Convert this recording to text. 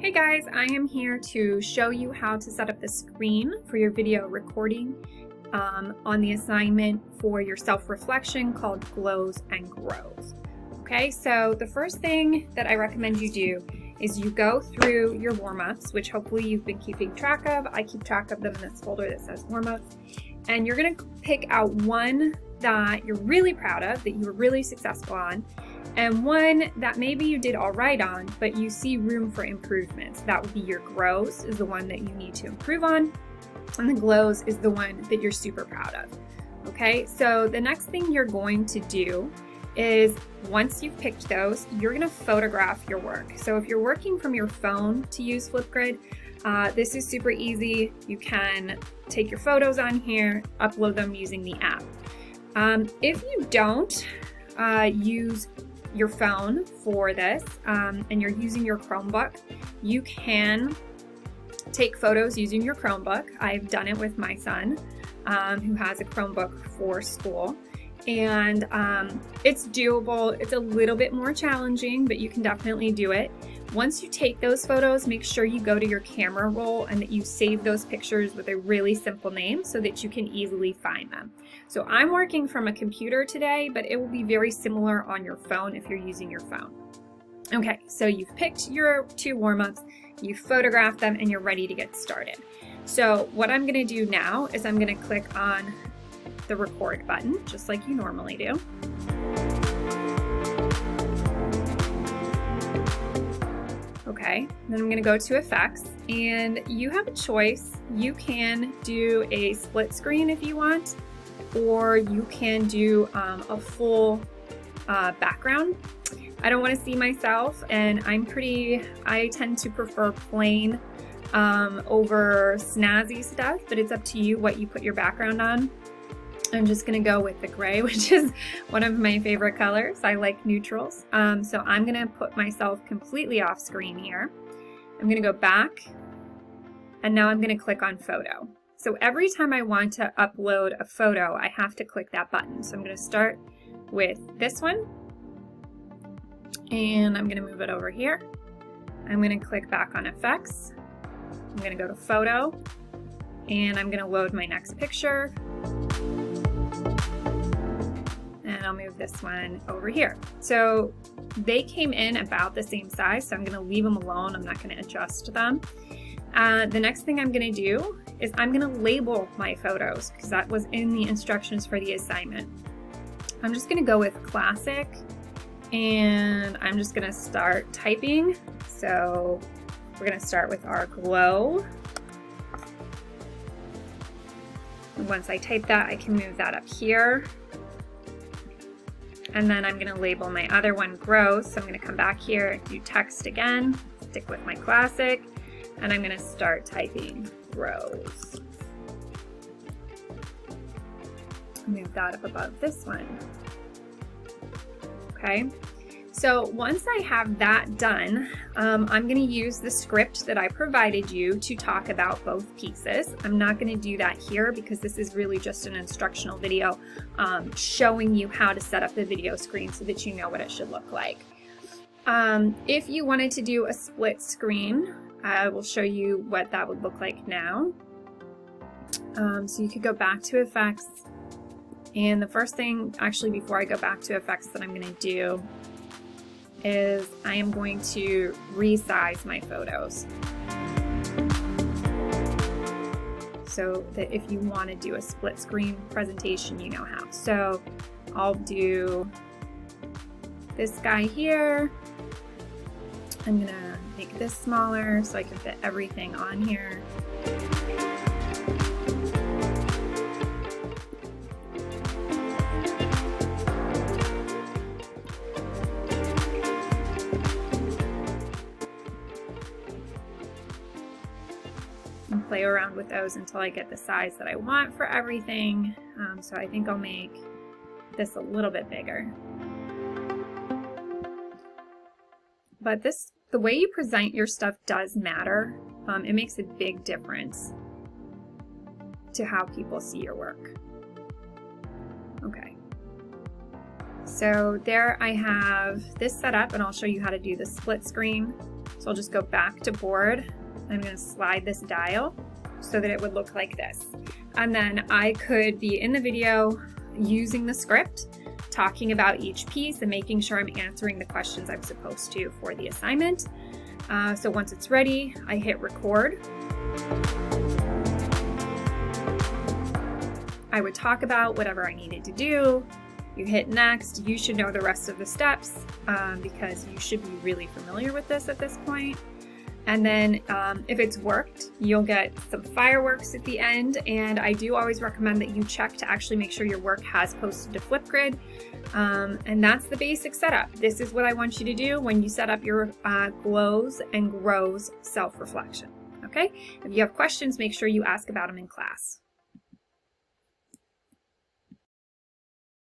Hey guys, I am here to show you how to set up the screen for your video recording on the assignment for your self-reflection called Glows and Grows. Okay, so the first thing that I recommend you do is you go through your warm-ups, which hopefully you've been keeping track of. I keep track of them in this folder that says warm-ups. And you're gonna pick out one that you're really proud of, that you were really successful on, and one that maybe you did all right on, but you see room for improvements. That would be your grows, is the one that you need to improve on, and the glows is the one that you're super proud of. Okay, so the next thing you're going to do is, once you've picked those, you're gonna photograph your work. So if you're working from your phone to use Flipgrid, this is super easy. You can take your photos on here, upload them using the app. If you don't use your phone for this and you're using your Chromebook, you can take photos using your Chromebook. I've done it with my son who has a Chromebook for school, and it's doable. It's a little bit more challenging, but you can definitely do it. Once you take those photos, make sure you go to your camera roll and that you save those pictures with a really simple name so that you can easily find them. So I'm working from a computer today, but it will be very similar on your phone if you're using your phone. Okay, so you've picked your two warm-ups, you've photographed them, and you're ready to get started. So what I'm gonna do now is I'm gonna click on the record button, just like you normally do. Okay, then I'm gonna go to effects, and you have a choice. You can do a split screen if you want, or you can do a full background. I don't want to see myself, and I tend to prefer plain over snazzy stuff, but it's up to you what you put your background on. I'm just gonna go with the gray, which is one of my favorite colors. I like neutrals. So I'm gonna put myself completely off screen here. I'm gonna go back, and now I'm gonna click on photo. So every time I want to upload a photo, I have to click that button. So I'm gonna start with this one, and I'm gonna move it over here. I'm gonna click back on effects. I'm gonna go to photo, and I'm gonna load my next picture. And I'll move this one over here. So they came in about the same size, so I'm gonna leave them alone. I'm not gonna adjust them. The next thing I'm gonna do is I'm gonna label my photos, because that was in the instructions for the assignment. I'm just gonna go with classic, and I'm just gonna start typing. So we're gonna start with our glow. And once I type that, I can move that up here. And then I'm gonna label my other one grows. So I'm gonna come back here, do text again, stick with my classic, and I'm gonna start typing grows. Move that up above this one. Okay, so once I have that done, I'm gonna use the script that I provided you to talk about both pieces. I'm not gonna do that here because this is really just an instructional video showing you how to set up the video screen so that you know what it should look like. If you wanted to do a split screen, I will show you what that would look like now. So you could go back to effects, and the first thing, actually before I go back to effects, that I'm gonna do is I am going to resize my photos so that if you want to do a split screen presentation, you know how. So I'll do this guy here. I'm gonna make this smaller so I can fit everything on here. And play around with those until I get the size that I want for everything. So I think I'll make this a little bit bigger. But the way you present your stuff does matter. It makes a big difference to how people see your work. Okay. So there I have this set up, and I'll show you how to do the split screen. So I'll just go back to board. I'm going to slide this dial so that it would look like this. And then I could be in the video using the script, talking about each piece and making sure I'm answering the questions I'm supposed to for the assignment. So once it's ready, I hit record. I would talk about whatever I needed to do. You hit next. You should know the rest of the steps because you should be really familiar with this at this point. And then if it's worked, you'll get some fireworks at the end. And I do always recommend that you check to actually make sure your work has posted to Flipgrid. And that's the basic setup. This is what I want you to do when you set up your Glows and Grows self-reflection. Okay? If you have questions, make sure you ask about them in class.